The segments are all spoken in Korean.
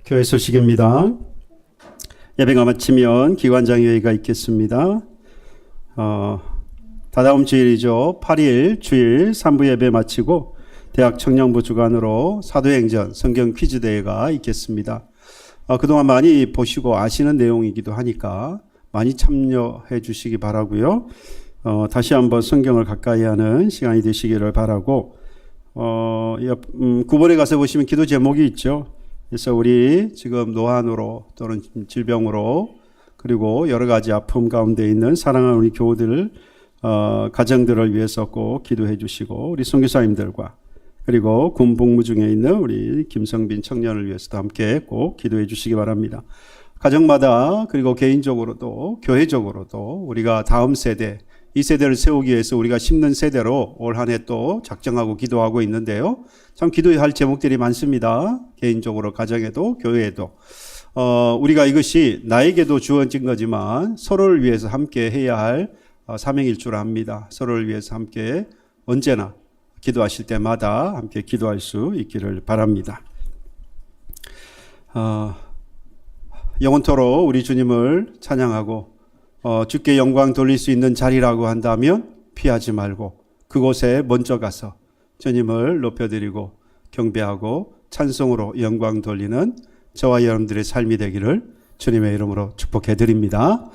교회 소식입니다. 예배가 마치면 기관장회의가 있겠습니다. 다다음 주일이죠. 8일 주일 3부 예배 마치고 대학 청년부 주관으로 사도행전 성경 퀴즈 대회가 있겠습니다. 그동안 많이 보시고 아시는 내용이기도 하니까 많이 참여해 주시기 바라고요. 다시 한번 성경을 가까이 하는 시간이 되시기를 바라고 9번에 가서 보시면 기도 제목이 있죠. 그래서 우리 지금 노안으로 또는 질병으로 그리고 여러 가지 아픔 가운데 있는 사랑하는 우리 교우들 가정들을 위해서 꼭 기도해 주시고 우리 선교사님들과 그리고 군 복무 중에 있는 우리 김성빈 청년을 위해서도 함께 꼭 기도해 주시기 바랍니다. 가정마다 그리고 개인적으로도 교회적으로도 우리가 다음 세대 이 세대를 세우기 위해서 우리가 심는 세대로 올 한 해 또 작정하고 기도하고 있는데요. 참 기도해야 할 제목들이 많습니다. 개인적으로 가정에도 교회에도 우리가 이것이 나에게도 주어진 거지만 서로를 위해서 함께 해야 할 사명일 줄 압니다. 서로를 위해서 함께 언제나 기도하실 때마다 함께 기도할 수 있기를 바랍니다. 영원토록 우리 주님을 찬양하고 주께 영광 돌릴 수 있는 자리라고 한다면 피하지 말고 그곳에 먼저 가서 주님을 높여드리고 경배하고 찬송으로 영광 돌리는 저와 여러분들의 삶이 되기를 주님의 이름으로 축복해드립니다.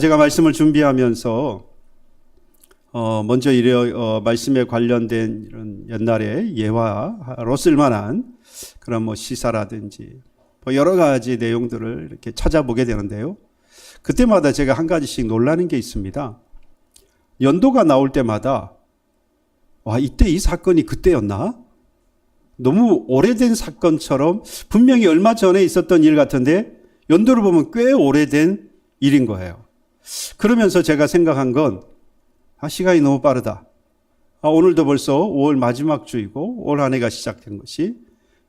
제가 말씀을 준비하면서 먼저 말씀에 관련된 이런 옛날의 예화로 쓸만한 그런 시사라든지 여러 가지 내용들을 이렇게 찾아보게 되는데요. 그때마다 제가 한 가지씩 놀라는 게 있습니다. 연도가 나올 때마다 이때 이 사건이 그때였나? 너무 오래된 사건처럼 분명히 얼마 전에 있었던 일 같은데 연도를 보면 꽤 오래된 일인 거예요. 그러면서 제가 생각한 건 시간이 너무 빠르다. 오늘도 벌써 5월 마지막 주이고 올 한 해가 시작된 것이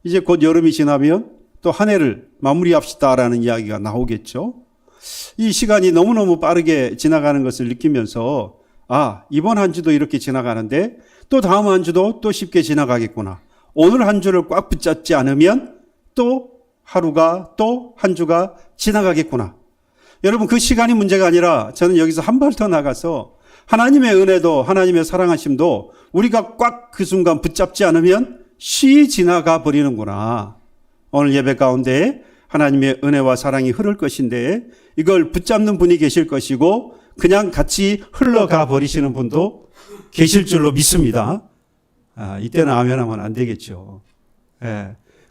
이제 곧 여름이 지나면 또 한 해를 마무리합시다라는 이야기가 나오겠죠. 이 시간이 너무너무 빠르게 지나가는 것을 느끼면서 이번 한 주도 이렇게 지나가는데 또 다음 한 주도 또 쉽게 지나가겠구나. 오늘 한 주를 꽉 붙잡지 않으면 또 하루가 또 한 주가 지나가겠구나. 여러분 그 시간이 문제가 아니라 저는 여기서 한 발 더 나가서 하나님의 은혜도 하나님의 사랑하심도 우리가 꽉 그 순간 붙잡지 않으면 쉬 지나가 버리는구나. 오늘 예배 가운데 하나님의 은혜와 사랑이 흐를 것인데 이걸 붙잡는 분이 계실 것이고 그냥 같이 흘러가 버리시는 분도 계실 줄로 믿습니다. 이때는 아멘 하면 안 되겠죠.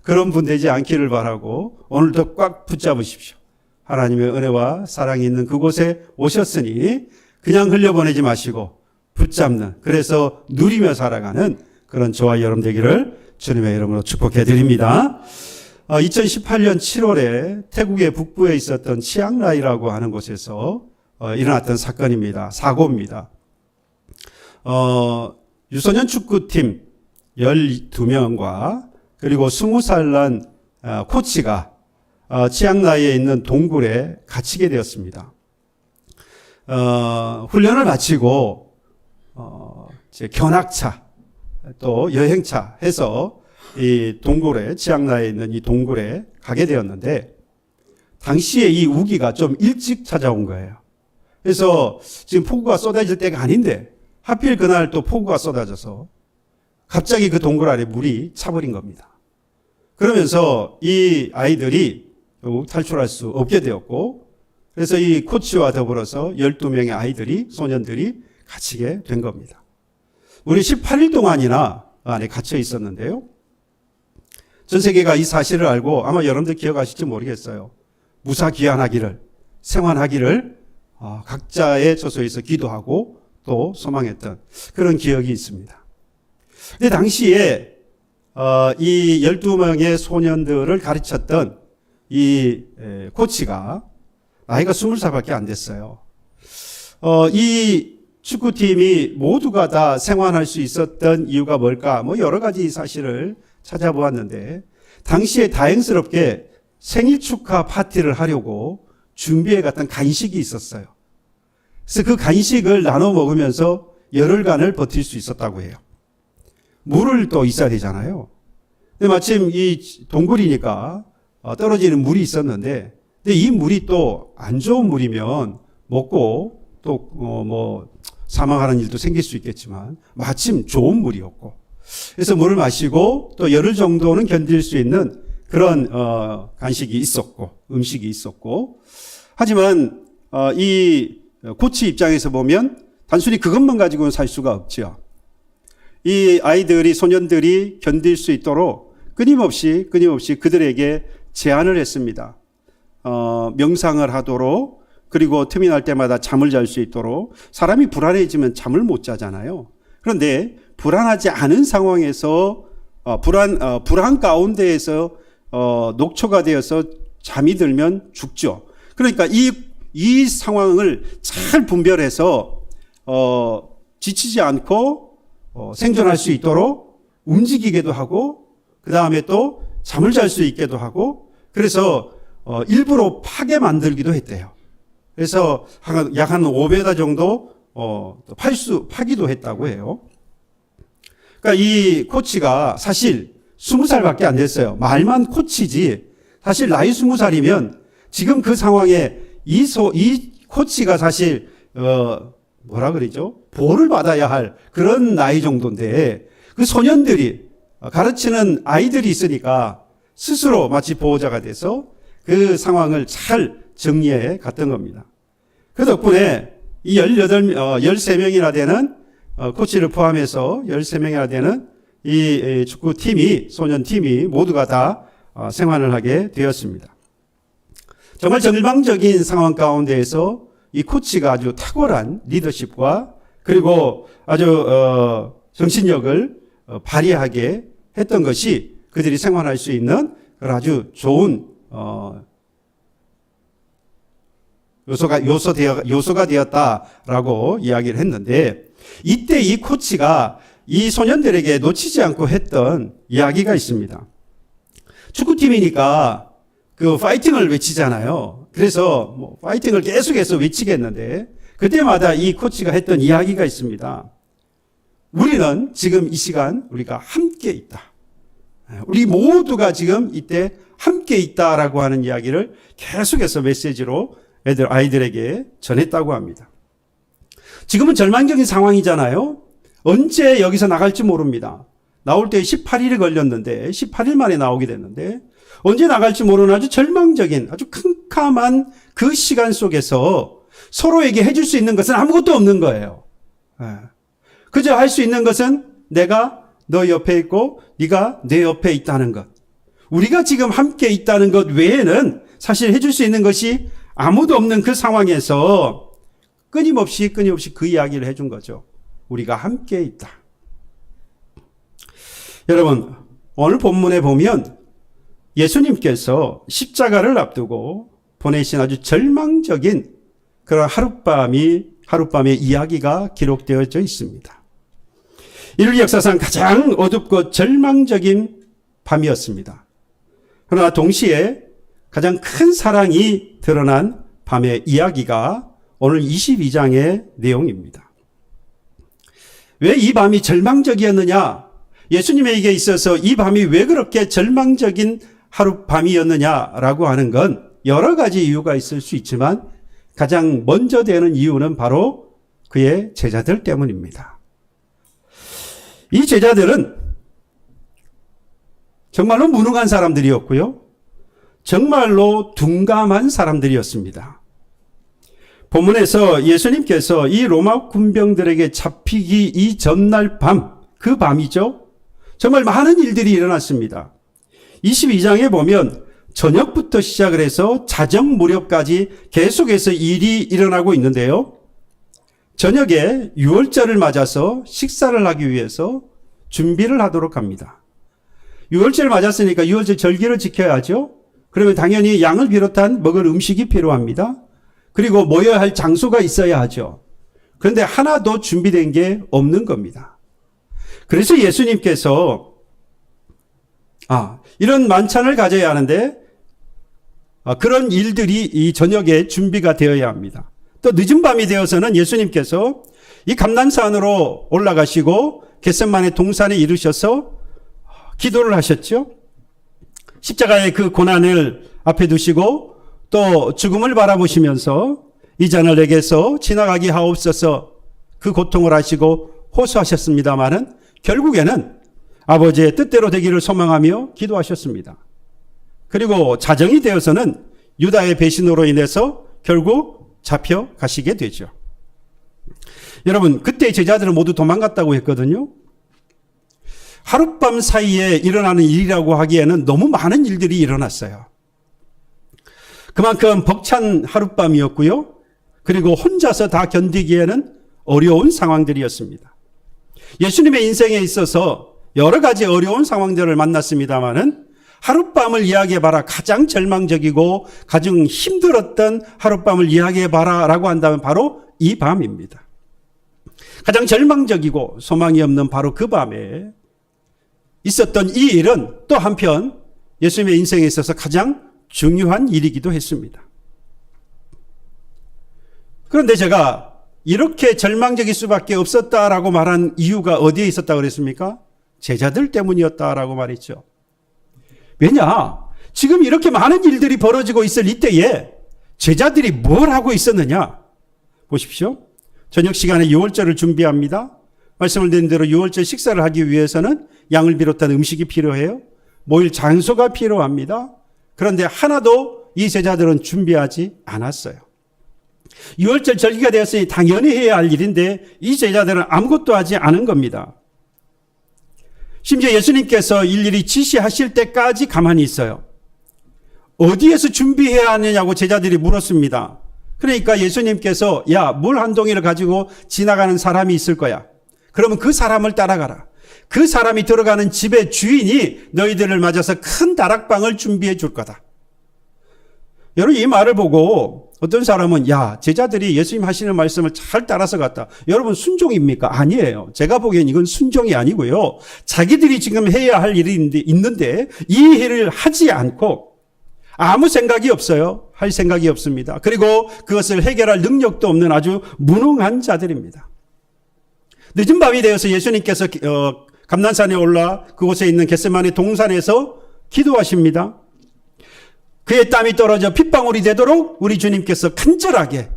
그런 분 되지 않기를 바라고 오늘도 꽉 붙잡으십시오. 하나님의 은혜와 사랑이 있는 그곳에 오셨으니 그냥 흘려보내지 마시고 붙잡는 그래서 누리며 살아가는 그런 저와 여러분 되기를 주님의 이름으로 축복해 드립니다. 2018년 7월에 태국의 북부에 있었던 치앙라이라고 하는 곳에서 일어났던 사건입니다. 사고입니다. 유소년 축구팀 12명과 그리고 20살 난 코치가 치앙라이에 있는 동굴에 갇히게 되었습니다. 훈련을 마치고 견학차 또 여행차 해서 이 동굴에 치앙라이에 있는 이 동굴에 가게 되었는데 당시에 이 우기가 좀 일찍 찾아온 거예요. 그래서 지금 폭우가 쏟아질 때가 아닌데 하필 그날 또 폭우가 쏟아져서 갑자기 그 동굴 아래 물이 차버린 겁니다. 그러면서 이 아이들이 결국 탈출할 수 없게 되었고 그래서 이 코치와 더불어서 12명의 아이들이 소년들이 갇히게 된 겁니다. 우리 18일 동안이나 안에 갇혀 있었는데요. 전 세계가 이 사실을 알고 아마 여러분들 기억하실지 모르겠어요. 무사귀환하기를 생還하기를 각자의 처소에서 기도하고 또 소망했던 그런 기억이 있습니다. 근데 당시에 이 12명의 소년들을 가르쳤던 이 코치가 나이가 20살밖에 안 됐어요. 이 축구팀이 모두가 다 생還할 수 있었던 이유가 뭘까? 여러 가지 사실을 찾아보았는데 당시에 다행스럽게 생일 축하 파티를 하려고 준비해 갔던 간식이 있었어요. 그래서 그 간식을 나눠 먹으면서 열흘간을 버틸 수 있었다고 해요. 물을 또 있어야 되잖아요. 근데 마침 이 동굴이니까 떨어지는 물이 있었는데, 근데 이 물이 또 안 좋은 물이면 먹고 또 사망하는 일도 생길 수 있겠지만 마침 좋은 물이었고, 그래서 물을 마시고 또 열흘 정도는 견딜 수 있는 그런 간식이 있었고 음식이 있었고, 하지만 이 코치 입장에서 보면 단순히 그것만 가지고는 살 수가 없죠. 이 아이들이, 소년들이 견딜 수 있도록 끊임없이 그들에게 제안을 했습니다. 명상을 하도록, 그리고 틈이 날 때마다 잠을 잘 수 있도록. 사람이 불안해지면 잠을 못 자잖아요. 그런데 불안하지 않은 상황에서 불안 가운데에서 녹초가 되어서 잠이 들면 죽죠. 그러니까 이 상황을 잘 분별해서 지치지 않고 생존할 수 있도록 움직이기도 하고, 그 다음에 또 잠을 잘 수 있게도 하고, 그래서 일부러 파게 만들기도 했대요. 그래서 약 한 5m 정도 파기도 했다고 해요. 그러니까 이 코치가 사실 20살밖에 안 됐어요. 말만 코치지 사실 나이 20살이면 지금 그 상황에 이 코치가 사실 뭐라 그러죠? 보호를 받아야 할 그런 나이 정도인데, 그 소년들이 가르치는 아이들이 있으니까 스스로 마치 보호자가 돼서 그 상황을 잘 정리해 갔던 겁니다. 그 덕분에 이 13명이나 되는 코치를 포함해서 13명이나 되는 이 축구팀이, 소년팀이 모두가 다 생활을 하게 되었습니다. 정말 절망적인 상황 가운데에서 이 코치가 아주 탁월한 리더십과 그리고 아주 정신력을 발휘하게 했던 것이 그들이 생활할 수 있는 아주 좋은 요소가 되었다라고 이야기를 했는데, 이때 이 코치가 이 소년들에게 놓치지 않고 했던 이야기가 있습니다. 축구팀이니까 그 파이팅을 외치잖아요. 그래서 파이팅을 계속해서 외치겠는데, 그때마다 이 코치가 했던 이야기가 있습니다. 우리는 지금 이 시간 우리가 함께 있다. 우리 모두가 지금 이때 함께 있다라고 하는 이야기를 계속해서 메시지로 아이들에게 전했다고 합니다. 지금은 절망적인 상황이잖아요. 언제 여기서 나갈지 모릅니다. 나올 때 18일이 걸렸는데 18일 만에 나오게 됐는데, 언제 나갈지 모르는 아주 절망적인, 아주 캄캄한 그 시간 속에서 서로에게 해줄 수 있는 것은 아무것도 없는 거예요. 그저 할 수 있는 것은 내가 너 옆에 있고 네가 내 옆에 있다는 것. 우리가 지금 함께 있다는 것 외에는 사실 해줄 수 있는 것이 아무도 없는 그 상황에서 끊임없이 그 이야기를 해준 거죠. 우리가 함께 있다. 여러분, 오늘 본문에 보면 예수님께서 십자가를 앞두고 보내신 아주 절망적인 그런 하룻밤의 이야기가 기록되어져 있습니다. 인류 역사상 가장 어둡고 절망적인 밤이었습니다. 그러나 동시에 가장 큰 사랑이 드러난 밤의 이야기가 오늘 22장의 내용입니다. 왜 이 밤이 절망적이었느냐? 예수님에게 있어서 이 밤이 왜 그렇게 절망적인 하룻밤이었느냐라고 하는 건 여러 가지 이유가 있을 수 있지만 가장 먼저 되는 이유는 바로 그의 제자들 때문입니다. 이 제자들은 정말로 무능한 사람들이었고요. 정말로 둔감한 사람들이었습니다. 본문에서 예수님께서 이 로마 군병들에게 잡히기 이 전날 밤, 그 밤이죠. 정말 많은 일들이 일어났습니다. 22장에 보면 저녁부터 시작을 해서 자정 무렵까지 계속해서 일이 일어나고 있는데요. 저녁에 유월절을 맞아서 식사를 하기 위해서 준비를 하도록 합니다. 유월절을 맞았으니까 유월절 절기를 지켜야죠. 그러면 당연히 양을 비롯한 먹을 음식이 필요합니다. 그리고 모여야 할 장소가 있어야 하죠. 그런데 하나도 준비된 게 없는 겁니다. 그래서 예수님께서 이런 만찬을 가져야 하는데 그런 일들이 이 저녁에 준비가 되어야 합니다. 또 늦은 밤이 되어서는 예수님께서 이 감람산으로 올라가시고 겟세마네 동산에 이르셔서 기도를 하셨죠. 십자가의 그 고난을 앞에 두시고 또 죽음을 바라보시면서 이 잔을 내게서 지나가게 하옵소서 그 고통을 하시고 호소하셨습니다마는 결국에는 아버지의 뜻대로 되기를 소망하며 기도하셨습니다. 그리고 자정이 되어서는 유다의 배신으로 인해서 결국 잡혀가시게 되죠. 여러분, 그때 제자들은 모두 도망갔다고 했거든요. 하룻밤 사이에 일어나는 일이라고 하기에는 너무 많은 일들이 일어났어요. 그만큼 벅찬 하룻밤이었고요. 그리고 혼자서 다 견디기에는 어려운 상황들이었습니다. 예수님의 인생에 있어서 여러 가지 어려운 상황들을 만났습니다마는 하룻밤을 이야기해봐라. 가장 절망적이고 가장 힘들었던 하룻밤을 이야기해봐라 라고 한다면 바로 이 밤입니다. 가장 절망적이고 소망이 없는 바로 그 밤에 있었던 이 일은 또 한편 예수님의 인생에 있어서 가장 중요한 일이기도 했습니다. 그런데 제가 이렇게 절망적일 수밖에 없었다라고 말한 이유가 어디에 있었다고 그랬습니까? 제자들 때문이었다라고 말했죠. 왜냐? 지금 이렇게 많은 일들이 벌어지고 있을 이때에 제자들이 뭘 하고 있었느냐? 보십시오. 저녁 시간에 유월절을 준비합니다. 말씀을 드린 대로 유월절 식사를 하기 위해서는 양을 비롯한 음식이 필요해요. 모일 장소가 필요합니다. 그런데 하나도 이 제자들은 준비하지 않았어요. 유월절 절기가 되었으니 당연히 해야 할 일인데 이 제자들은 아무것도 하지 않은 겁니다. 심지어 예수님께서 일일이 지시하실 때까지 가만히 있어요. 어디에서 준비해야 하느냐고 제자들이 물었습니다. 그러니까 예수님께서 야, 물 한 동이를 가지고 지나가는 사람이 있을 거야. 그러면 그 사람을 따라가라. 그 사람이 들어가는 집의 주인이 너희들을 맞아서 큰 다락방을 준비해 줄 거다. 여러분, 이 말을 보고 어떤 사람은 야, 제자들이 예수님 하시는 말씀을 잘 따라서 갔다. 여러분, 순종입니까? 아니에요. 제가 보기엔 이건 순종이 아니고요. 자기들이 지금 해야 할 일이 있는데 이 일을 하지 않고 아무 생각이 없어요. 할 생각이 없습니다. 그리고 그것을 해결할 능력도 없는 아주 무능한 자들입니다. 늦은 밤이 되어서 예수님께서 감난산에 올라 그곳에 있는 겟세마네 동산에서 기도하십니다. 그의 땀이 떨어져 핏방울이 되도록 우리 주님께서 간절하게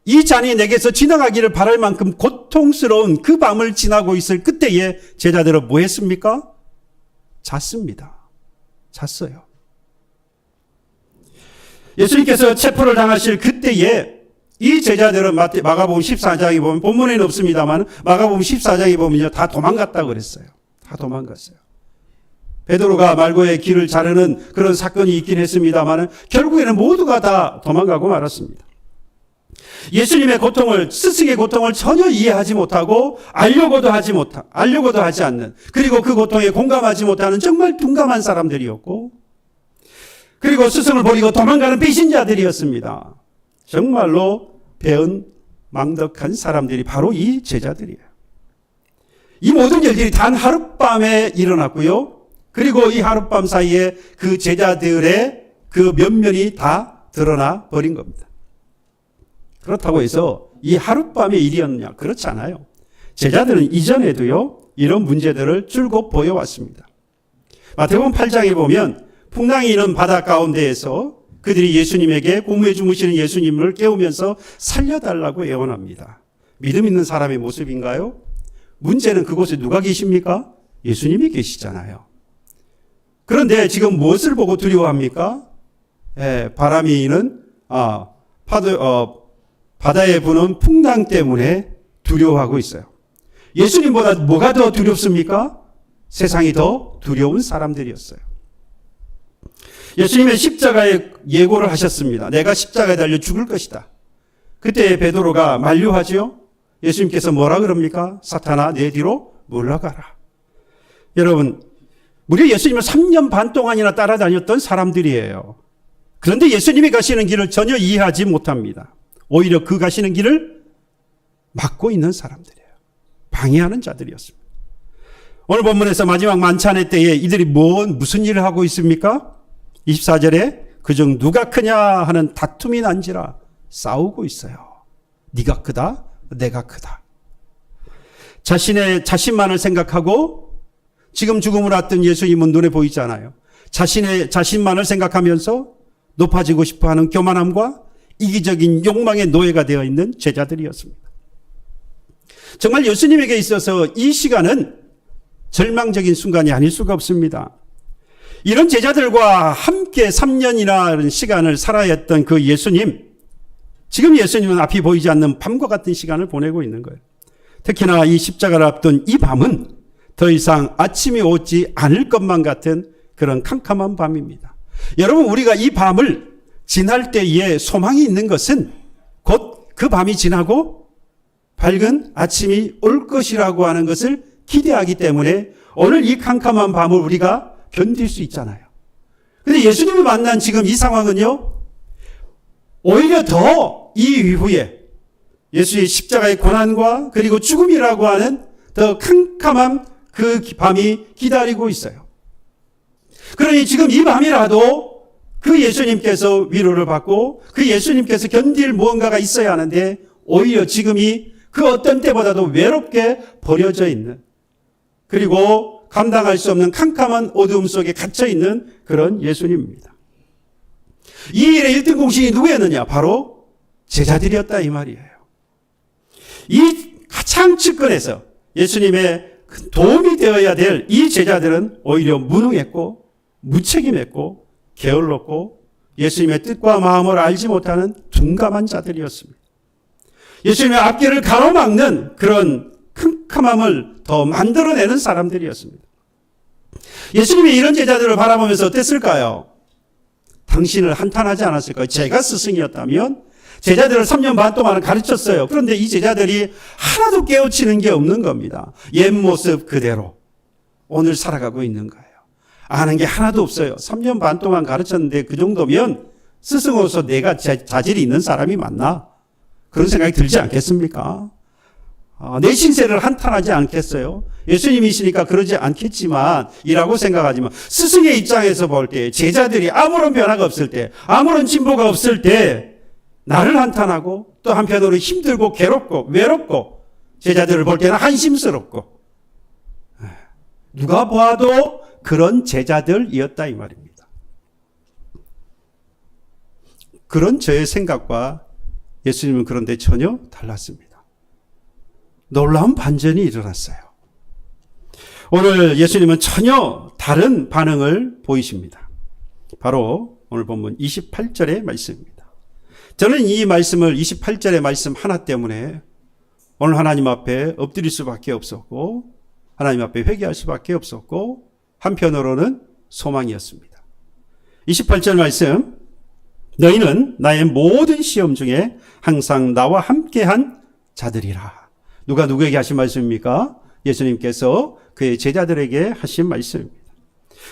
이 잔이 내게서 지나가기를 바랄 만큼 고통스러운 그 밤을 지나고 있을 그때에 제자들은 뭐 했습니까? 잤습니다. 잤어요. 예수님께서 체포를 당하실 그때에 이 제자들은 마가복음 14장에 보면 본문에는 없습니다만 마가복음 14장에 보면요 다 도망갔다고 그랬어요. 다 도망갔어요. 베드로가 말고의 길을 자르는 그런 사건이 있긴 했습니다만 결국에는 모두가 다 도망가고 말았습니다. 예수님의 고통을, 스승의 고통을 전혀 이해하지 못하고 알려고도 하지 않는, 그리고 그 고통에 공감하지 못하는 정말 둔감한 사람들이었고, 그리고 스승을 버리고 도망가는 배신자들이었습니다. 정말로 배은 망덕한 사람들이 바로 이 제자들이에요. 이 모든 일들이 단 하룻밤에 일어났고요. 그리고 이 하룻밤 사이에 그 제자들의 그 면면이 다 드러나 버린 겁니다. 그렇다고 해서 이 하룻밤의 일이었느냐? 그렇지 않아요. 제자들은 이전에도요, 이런 문제들을 줄곧 보여왔습니다. 마태복음 8장에 보면 풍랑이 있는 바다 가운데에서 그들이 예수님에게 고무에 주무시는 예수님을 깨우면서 살려달라고 애원합니다. 믿음 있는 사람의 모습인가요? 문제는 그곳에 누가 계십니까? 예수님이 계시잖아요. 그런데 지금 무엇을 보고 두려워합니까? 바람이 바다에 부는 풍랑 때문에 두려워하고 있어요. 예수님보다 뭐가 더 두렵습니까? 세상이 더 두려운 사람들이었어요. 예수님의 십자가에 예고를 하셨습니다. 내가 십자가에 달려 죽을 것이다. 그때 베드로가 만류하죠. 예수님께서 뭐라 그럽니까? 사탄아, 내 뒤로 물러가라. 여러분, 무려 예수님을 3년 반 동안이나 따라다녔던 사람들이에요. 그런데 예수님이 가시는 길을 전혀 이해하지 못합니다. 오히려 그 가시는 길을 막고 있는 사람들이에요. 방해하는 자들이었습니다. 오늘 본문에서 마지막 만찬의 때에 이들이 무슨 일을 하고 있습니까? 24절에 그중 누가 크냐 하는 다툼이 난지라 싸우고 있어요. 네가 크다, 내가 크다. 자신만을 생각하고 지금 죽음을 앞둔 예수님은 눈에 보이지 않아요. 자신만을 생각하면서 높아지고 싶어하는 교만함과 이기적인 욕망의 노예가 되어 있는 제자들이었습니다. 정말 예수님에게 있어서 이 시간은 절망적인 순간이 아닐 수가 없습니다. 이런 제자들과 함께 3년이라는 시간을 살아야 했던 그 예수님, 지금 예수님은 앞이 보이지 않는 밤과 같은 시간을 보내고 있는 거예요. 특히나 이 십자가를 앞둔 이 밤은 더 이상 아침이 오지 않을 것만 같은 그런 캄캄한 밤입니다. 여러분, 우리가 이 밤을 지날 때에 소망이 있는 것은 곧 그 밤이 지나고 밝은 아침이 올 것이라고 하는 것을 기대하기 때문에 오늘 이 캄캄한 밤을 우리가 견딜 수 있잖아요. 그런데 예수님을 만난 지금 이 상황은요, 오히려 더 이 이후에 예수의 십자가의 고난과 그리고 죽음이라고 하는 더 캄캄한 그 밤이 기다리고 있어요. 그러니 지금 이 밤이라도 그 예수님께서 위로를 받고 그 예수님께서 견딜 무언가가 있어야 하는데 오히려 지금이 그 어떤 때보다도 외롭게 버려져 있는, 그리고 감당할 수 없는 캄캄한 어두움 속에 갇혀 있는 그런 예수님입니다. 이 일의 1등 공신이 누구였느냐? 바로 제자들이었다 이 말이에요. 이 가장 측근에서 예수님의 도움이 되어야 될 이 제자들은 오히려 무능했고 무책임했고 게을렀고 예수님의 뜻과 마음을 알지 못하는 둔감한 자들이었습니다. 예수님의 앞길을 가로막는 그런 캄캄함을 더 만들어내는 사람들이었습니다. 예수님이 이런 제자들을 바라보면서 어땠을까요? 당신을 한탄하지 않았을까요? 제가 스승이었다면 제자들을 3년 반 동안 가르쳤어요. 그런데 이 제자들이 하나도 깨우치는 게 없는 겁니다. 옛 모습 그대로 오늘 살아가고 있는 거예요. 아는 게 하나도 없어요. 3년 반 동안 가르쳤는데 그 정도면 스승으로서 내가 자질이 있는 사람이 맞나? 그런 생각이 들지 않겠습니까? 내 신세를 한탄하지 않겠어요? 예수님이시니까 그러지 않겠지만 이라고 생각하지만 스승의 입장에서 볼 때 제자들이 아무런 변화가 없을 때, 아무런 진보가 없을 때 나를 한탄하고 또 한편으로 힘들고 괴롭고 외롭고 제자들을 볼 때는 한심스럽고 누가 봐도 그런 제자들이었다 이 말입니다. 그런 저의 생각과 예수님은 그런데 전혀 달랐습니다. 놀라운 반전이 일어났어요. 오늘 예수님은 전혀 다른 반응을 보이십니다. 바로 오늘 본문 28절의 말씀입니다. 저는 이 말씀을 28절의 말씀 하나 때문에 오늘 하나님 앞에 엎드릴 수밖에 없었고 하나님 앞에 회개할 수밖에 없었고 한편으로는 소망이었습니다. 28절 말씀, 너희는 나의 모든 시험 중에 항상 나와 함께한 자들이라. 누가 누구에게 하신 말씀입니까? 예수님께서 그의 제자들에게 하신 말씀입니다.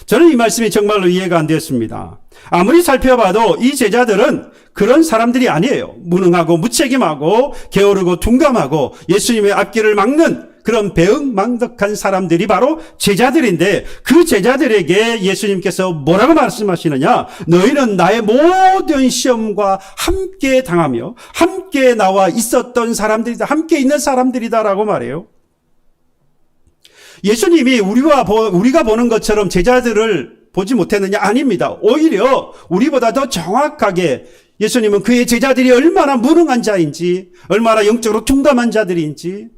저는 이 말씀이 정말로 이해가 안 되었습니다. 아무리 살펴봐도 이 제자들은 그런 사람들이 아니에요. 무능하고 무책임하고 게으르고 둔감하고 예수님의 앞길을 막는 그런 배은망덕한 사람들이 바로 제자들인데 그 제자들에게 예수님께서 뭐라고 말씀하시느냐? 너희는 나의 모든 시험과 함께 당하며 함께 나와 있었던 사람들이다. 함께 있는 사람들이다라고 말해요. 예수님이 우리가 보는 것처럼 제자들을 보지 못했느냐? 아닙니다. 오히려 우리보다 더 정확하게 예수님은 그의 제자들이 얼마나 무능한 자인지, 얼마나 영적으로 둔감한 자들인지,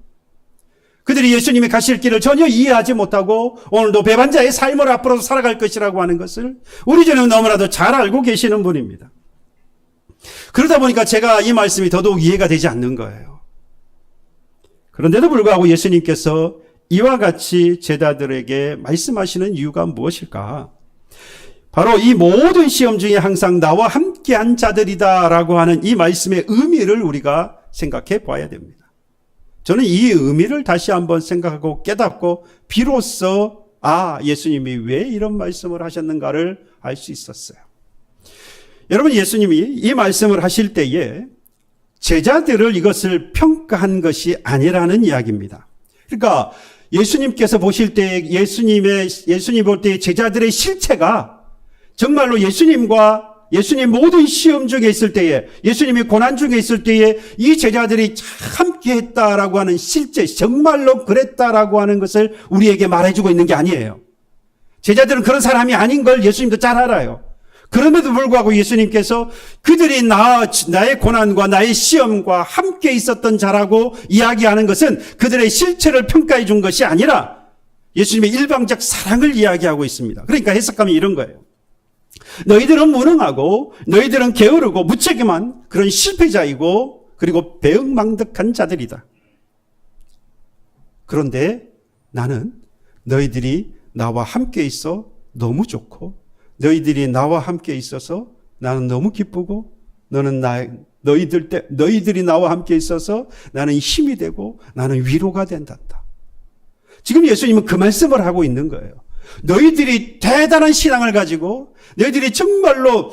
그들이 예수님이 가실 길을 전혀 이해하지 못하고 오늘도 배반자의 삶을 앞으로 살아갈 것이라고 하는 것을 우리 주님은 너무나도 잘 알고 계시는 분입니다. 그러다 보니까 제가 이 말씀이 더더욱 이해가 되지 않는 거예요. 그런데도 불구하고 예수님께서 이와 같이 제자들에게 말씀하시는 이유가 무엇일까? 바로 이 모든 시험 중에 항상 나와 함께한 자들이다라고 하는 이 말씀의 의미를 우리가 생각해 봐야 됩니다. 저는 이 의미를 다시 한번 생각하고 깨닫고 비로소 예수님이 왜 이런 말씀을 하셨는가를 알 수 있었어요. 여러분, 예수님이 이 말씀을 하실 때에 제자들을 이것을 평가한 것이 아니라는 이야기입니다. 그러니까 예수님께서 보실 때 예수님 볼 때 제자들의 실체가 정말로 예수님 모든 시험 중에 있을 때에, 예수님의 고난 중에 있을 때에 이 제자들이 함께 했다라고 하는 실제, 정말로 그랬다라고 하는 것을 우리에게 말해주고 있는 게 아니에요. 제자들은 그런 사람이 아닌 걸 예수님도 잘 알아요. 그럼에도 불구하고 예수님께서 그들이 나의 고난과 나의 시험과 함께 있었던 자라고 이야기하는 것은 그들의 실체를 평가해 준 것이 아니라 예수님의 일방적 사랑을 이야기하고 있습니다. 그러니까 해석하면 이런 거예요. 너희들은 무능하고 너희들은 게으르고 무책임한 그런 실패자이고 그리고 배은망덕한 자들이다. 그런데 나는 너희들이 나와 함께 있어 너무 좋고 너희들이 나와 함께 있어서 나는 너무 기쁘고 너희들이 나와 함께 있어서 나는 힘이 되고 나는 위로가 된단다. 지금 예수님은 그 말씀을 하고 있는 거예요. 너희들이 대단한 신앙을 가지고 너희들이 정말로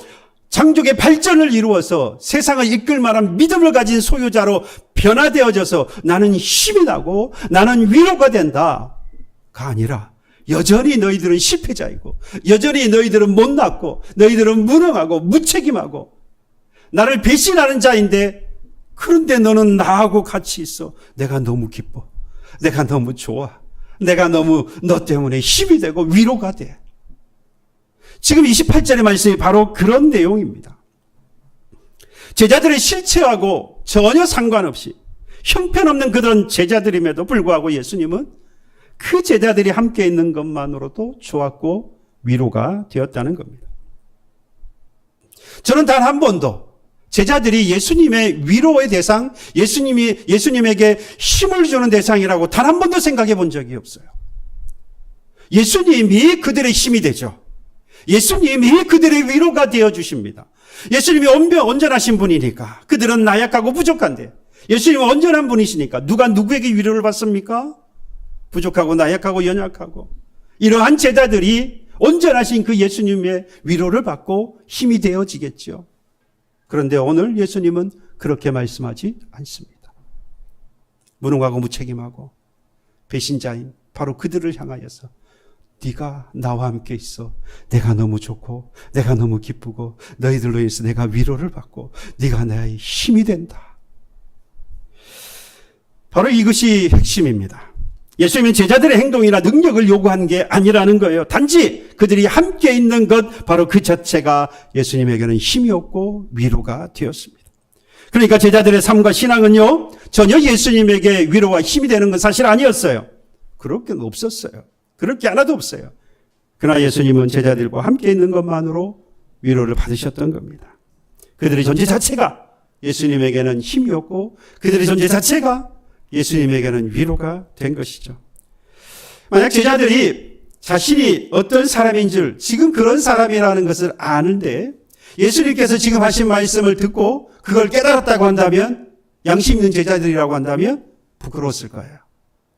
장족의 발전을 이루어서 세상을 이끌 만한 믿음을 가진 소유자로 변화되어져서 나는 힘이 나고 나는 위로가 된다가 아니라 여전히 너희들은 실패자이고 여전히 너희들은 못났고 너희들은 무능하고 무책임하고 나를 배신하는 자인데 그런데 너는 나하고 같이 있어. 내가 너무 기뻐. 내가 너무 좋아. 내가 너무 너 때문에 힘이 되고 위로가 돼. 지금 28절의 말씀이 바로 그런 내용입니다. 제자들의 실체하고 전혀 상관없이 형편없는 그런 제자들임에도 불구하고 예수님은 그 제자들이 함께 있는 것만으로도 좋았고 위로가 되었다는 겁니다. 저는 단 한 번도 제자들이 예수님의 위로의 대상, 예수님에게 힘을 주는 대상이라고 단 한 번도 생각해 본 적이 없어요. 예수님이 그들의 힘이 되죠. 예수님이 그들의 위로가 되어 주십니다. 예수님이 온전하신 분이니까 그들은 나약하고 부족한데 예수님은 온전한 분이시니까 누가 누구에게 위로를 받습니까? 부족하고 나약하고 연약하고 이러한 제자들이 온전하신 그 예수님의 위로를 받고 힘이 되어지겠죠. 그런데 오늘 예수님은 그렇게 말씀하지 않습니다. 무능하고 무책임하고 배신자인 바로 그들을 향하여서 네가 나와 함께 있어. 내가 너무 좋고 내가 너무 기쁘고 너희들로 인해서 내가 위로를 받고 네가 나의 힘이 된다. 바로 이것이 핵심입니다. 예수님은 제자들의 행동이나 능력을 요구한 게 아니라는 거예요. 단지 그들이 함께 있는 것 바로 그 자체가 예수님에게는 힘이었고 위로가 되었습니다. 그러니까 제자들의 삶과 신앙은요 전혀 예수님에게 위로와 힘이 되는 건 사실 아니었어요. 그럴 게 없었어요. 그럴 게 하나도 없어요. 그러나 예수님은 제자들과 함께 있는 것만으로 위로를 받으셨던 겁니다. 그들의 존재 자체가 예수님에게는 힘이었고 그들의 존재 자체가 예수님에게는 위로가 된 것이죠. 만약 제자들이 자신이 어떤 사람인 줄 지금 그런 사람이라는 것을 아는데 예수님께서 지금 하신 말씀을 듣고 그걸 깨달았다고 한다면 양심 있는 제자들이라고 한다면 부끄러웠을 거예요.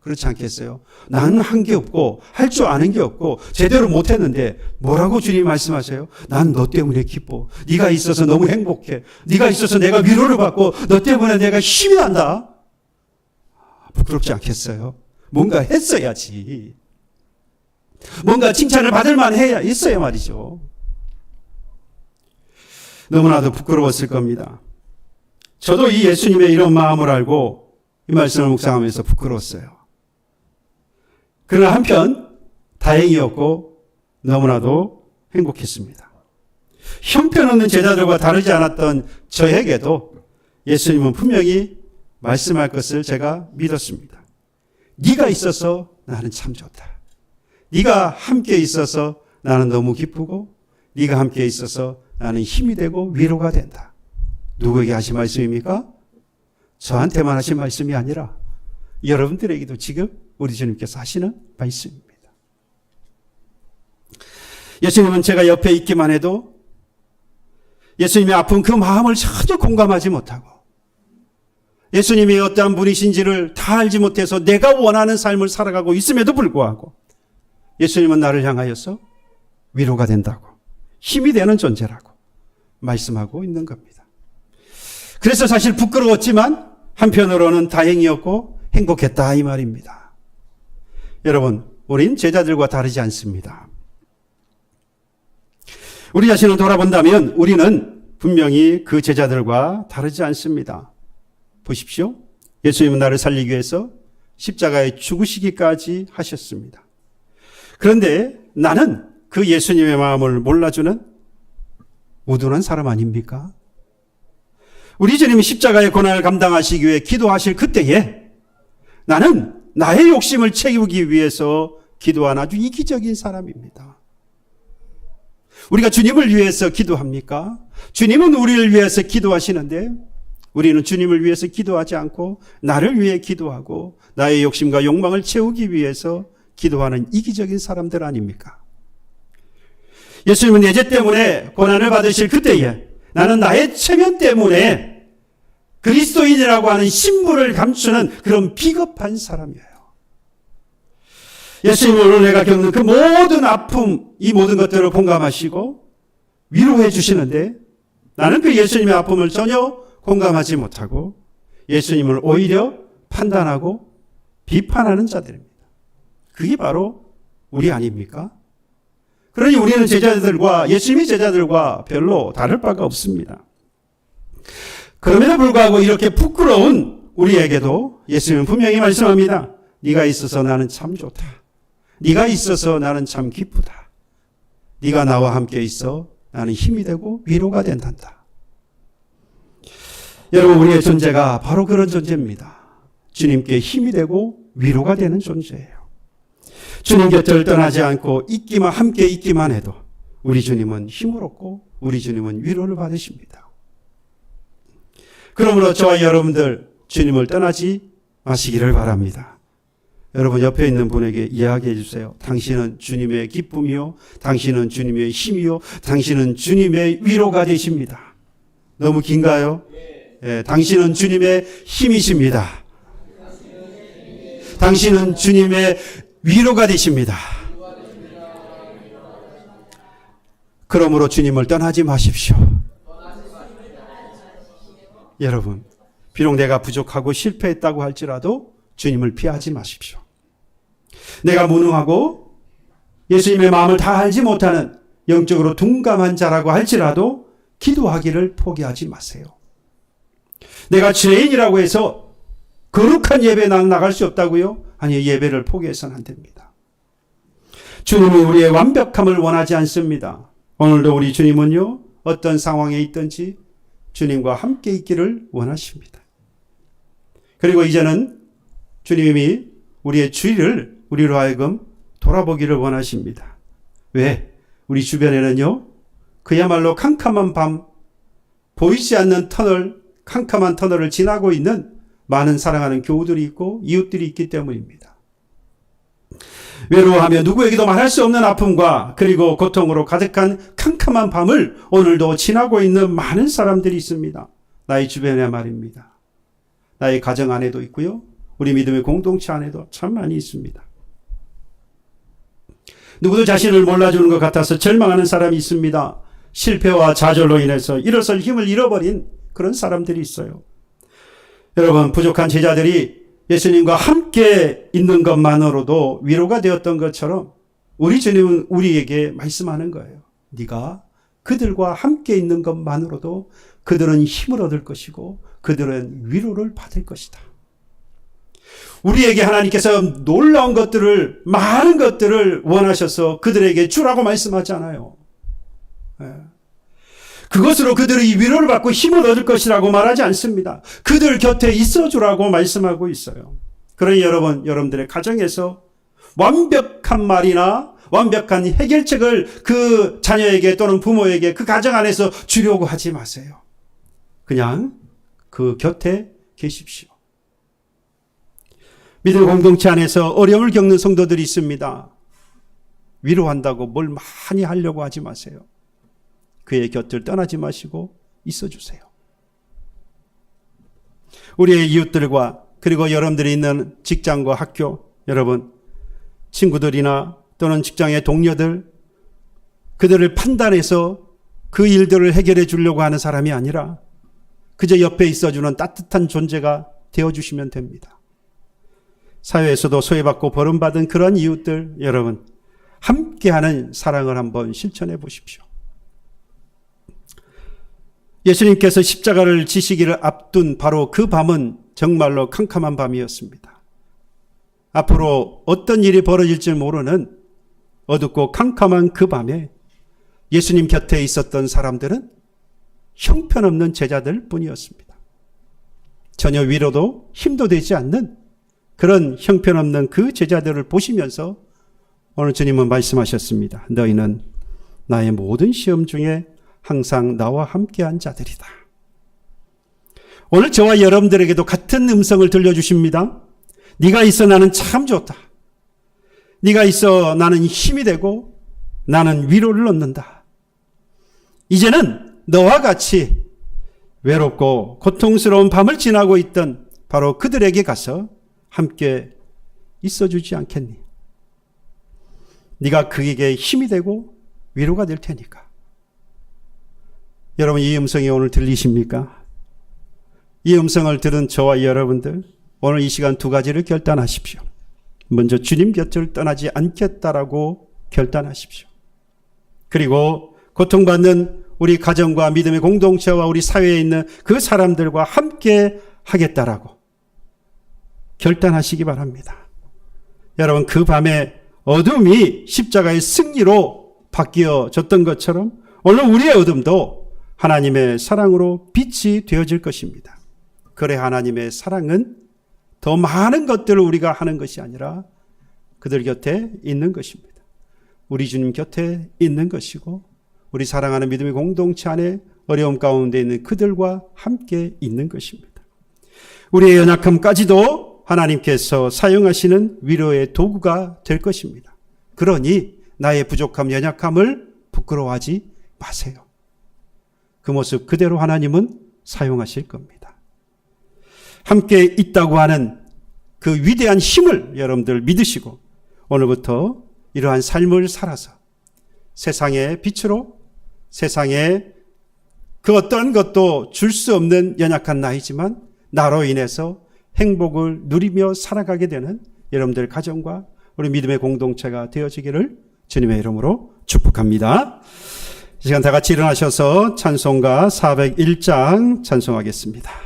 그렇지 않겠어요? 나는 한 게 없고 할 줄 아는 게 없고 제대로 못했는데 뭐라고 주님이 말씀하세요? 난 너 때문에 기뻐. 네가 있어서 너무 행복해. 네가 있어서 내가 위로를 받고 너 때문에 내가 힘이 난다. 부끄럽지 않겠어요? 뭔가 했어야지. 뭔가 칭찬을 받을 만해야 했어야 말이죠. 너무나도 부끄러웠을 겁니다. 저도 이 예수님의 이런 마음을 알고 이 말씀을 묵상하면서 부끄러웠어요. 그러나 한편 다행이었고 너무나도 행복했습니다. 형편없는 제자들과 다르지 않았던 저에게도 예수님은 분명히 말씀할 것을 제가 믿었습니다. 네가 있어서 나는 참 좋다. 네가 함께 있어서 나는 너무 기쁘고 네가 함께 있어서 나는 힘이 되고 위로가 된다. 누구에게 하신 말씀입니까? 저한테만 하신 말씀이 아니라 여러분들에게도 지금 우리 주님께서 하시는 말씀입니다. 예수님은 제가 옆에 있기만 해도 예수님의 아픈 그 마음을 전혀 공감하지 못하고 예수님이 어떠한 분이신지를 다 알지 못해서 내가 원하는 삶을 살아가고 있음에도 불구하고 예수님은 나를 향하여서 위로가 된다고 힘이 되는 존재라고 말씀하고 있는 겁니다. 그래서 사실 부끄러웠지만 한편으로는 다행이었고 행복했다 이 말입니다. 여러분, 우린 제자들과 다르지 않습니다. 우리 자신을 돌아본다면 우리는 분명히 그 제자들과 다르지 않습니다. 보십시오. 예수님은 나를 살리기 위해서 십자가에 죽으시기까지 하셨습니다. 그런데 나는 그 예수님의 마음을 몰라주는 우둔한 사람 아닙니까? 우리 주님이 십자가의 고난을 감당하시기 위해 기도하실 그때에 나는 나의 욕심을 채우기 위해서 기도한 아주 이기적인 사람입니다. 우리가 주님을 위해서 기도합니까? 주님은 우리를 위해서 기도하시는데 우리는 주님을 위해서 기도하지 않고 나를 위해 기도하고 나의 욕심과 욕망을 채우기 위해서 기도하는 이기적인 사람들 아닙니까? 예수님은 내 죄 때문에 고난을 받으실 그때에 나는 나의 체면 때문에 그리스도인이라고 하는 신분을 감추는 그런 비겁한 사람이에요. 예수님은 오늘 내가 겪는 그 모든 아픔, 이 모든 것들을 공감하시고 위로해 주시는데 나는 그 예수님의 아픔을 전혀 공감하지 못하고 예수님을 오히려 판단하고 비판하는 자들입니다. 그게 바로 우리 아닙니까? 그러니 우리는 제자들과 예수님의 제자들과 별로 다를 바가 없습니다. 그럼에도 불구하고 이렇게 부끄러운 우리에게도 예수님은 분명히 말씀합니다. 네가 있어서 나는 참 좋다. 네가 있어서 나는 참 기쁘다. 네가 나와 함께 있어 나는 힘이 되고 위로가 된단다. 여러분, 우리의 존재가 바로 그런 존재입니다. 주님께 힘이 되고 위로가 되는 존재예요. 주님 곁을 떠나지 않고 함께 있기만 해도 우리 주님은 힘을 얻고 우리 주님은 위로를 받으십니다. 그러므로 저와 여러분들 주님을 떠나지 마시기를 바랍니다. 여러분 옆에 있는 분에게 이야기해 주세요. 당신은 주님의 기쁨이요, 당신은 주님의 힘이요, 당신은 주님의 위로가 되십니다. 너무 긴가요? 네, 당신은 주님의 힘이십니다. 당신은 주님의 위로가 되십니다. 그러므로 주님을 떠나지 마십시오. 여러분, 비록 내가 부족하고 실패했다고 할지라도 주님을 피하지 마십시오. 내가 무능하고 예수님의 마음을 다 알지 못하는 영적으로 둔감한 자라고 할지라도 기도하기를 포기하지 마세요. 내가 죄인이라고 해서 거룩한 예배에 나는 나갈 수 없다고요? 아니, 예배를 포기해서는 안 됩니다. 주님은 우리의 완벽함을 원하지 않습니다. 오늘도 우리 주님은요, 어떤 상황에 있든지 주님과 함께 있기를 원하십니다. 그리고 이제는 주님이 우리의 주의를 우리로 하여금 돌아보기를 원하십니다. 왜? 우리 주변에는요, 그야말로 캄캄한 밤, 보이지 않는 캄캄한 터널을 지나고 있는 많은 사랑하는 교우들이 있고 이웃들이 있기 때문입니다. 외로워하며 누구에게도 말할 수 없는 아픔과 그리고 고통으로 가득한 캄캄한 밤을 오늘도 지나고 있는 많은 사람들이 있습니다. 나의 주변에 말입니다. 나의 가정 안에도 있고요. 우리 믿음의 공동체 안에도 참 많이 있습니다. 누구도 자신을 몰라주는 것 같아서 절망하는 사람이 있습니다. 실패와 좌절로 인해서 일어설 힘을 잃어버린 그런 사람들이 있어요. 여러분, 부족한 제자들이 예수님과 함께 있는 것만으로도 위로가 되었던 것처럼 우리 주님은 우리에게 말씀하는 거예요. 네가 그들과 함께 있는 것만으로도 그들은 힘을 얻을 것이고 그들은 위로를 받을 것이다. 우리에게 하나님께서 놀라운 것들을, 많은 것들을 원하셔서 그들에게 주라고 말씀하지 않아요. 그것으로 그들이 위로를 받고 힘을 얻을 것이라고 말하지 않습니다. 그들 곁에 있어주라고 말씀하고 있어요. 그러니 여러분들의 가정에서 완벽한 말이나 완벽한 해결책을 그 자녀에게 또는 부모에게 그 가정 안에서 주려고 하지 마세요. 그냥 그 곁에 계십시오. 믿음 공동체 안에서 어려움을 겪는 성도들이 있습니다. 위로한다고 뭘 많이 하려고 하지 마세요. 그의 곁을 떠나지 마시고 있어주세요. 우리의 이웃들과 그리고 여러분들이 있는 직장과 학교, 여러분 친구들이나 또는 직장의 동료들, 그들을 판단해서 그 일들을 해결해 주려고 하는 사람이 아니라 그저 옆에 있어주는 따뜻한 존재가 되어주시면 됩니다. 사회에서도 소외받고 버림받은 그런 이웃들, 여러분 함께하는 사랑을 한번 실천해 보십시오. 예수님께서 십자가를 지시기를 앞둔 바로 그 밤은 정말로 캄캄한 밤이었습니다. 앞으로 어떤 일이 벌어질지 모르는 어둡고 캄캄한 그 밤에 예수님 곁에 있었던 사람들은 형편없는 제자들 뿐이었습니다. 전혀 위로도 힘도 되지 않는 그런 형편없는 그 제자들을 보시면서 오늘 주님은 말씀하셨습니다. 너희는 나의 모든 시험 중에 항상 나와 함께한 자들이다. 오늘 저와 여러분들에게도 같은 음성을 들려주십니다. 네가 있어 나는 참 좋다. 네가 있어 나는 힘이 되고 나는 위로를 얻는다. 이제는 너와 같이 외롭고 고통스러운 밤을 지나고 있던 바로 그들에게 가서 함께 있어주지 않겠니? 네가 그에게 힘이 되고 위로가 될 테니까. 여러분, 이 음성이 오늘 들리십니까? 이 음성을 들은 저와 여러분들, 오늘 이 시간 두 가지를 결단하십시오. 먼저 주님 곁을 떠나지 않겠다라고 결단하십시오. 그리고 고통받는 우리 가정과 믿음의 공동체와 우리 사회에 있는 그 사람들과 함께 하겠다라고 결단하시기 바랍니다. 여러분, 그 밤에 어둠이 십자가의 승리로 바뀌어졌던 것처럼 오늘 우리의 어둠도 하나님의 사랑으로 빛이 되어질 것입니다. 그래, 하나님의 사랑은 더 많은 것들을 우리가 하는 것이 아니라 그들 곁에 있는 것입니다. 우리 주님 곁에 있는 것이고 우리 사랑하는 믿음의 공동체 안에 어려움 가운데 있는 그들과 함께 있는 것입니다. 우리의 연약함까지도 하나님께서 사용하시는 위로의 도구가 될 것입니다. 그러니 나의 부족함, 연약함을 부끄러워하지 마세요. 그 모습 그대로 하나님은 사용하실 겁니다. 함께 있다고 하는 그 위대한 힘을 여러분들 믿으시고 오늘부터 이러한 삶을 살아서 세상의 빛으로, 세상에 그 어떤 것도 줄 수 없는 연약한 나이지만 나로 인해서 행복을 누리며 살아가게 되는 여러분들 가정과 우리 믿음의 공동체가 되어지기를 주님의 이름으로 축복합니다. 이 시간 다 같이 일어나셔서 찬송가 401장 찬송하겠습니다.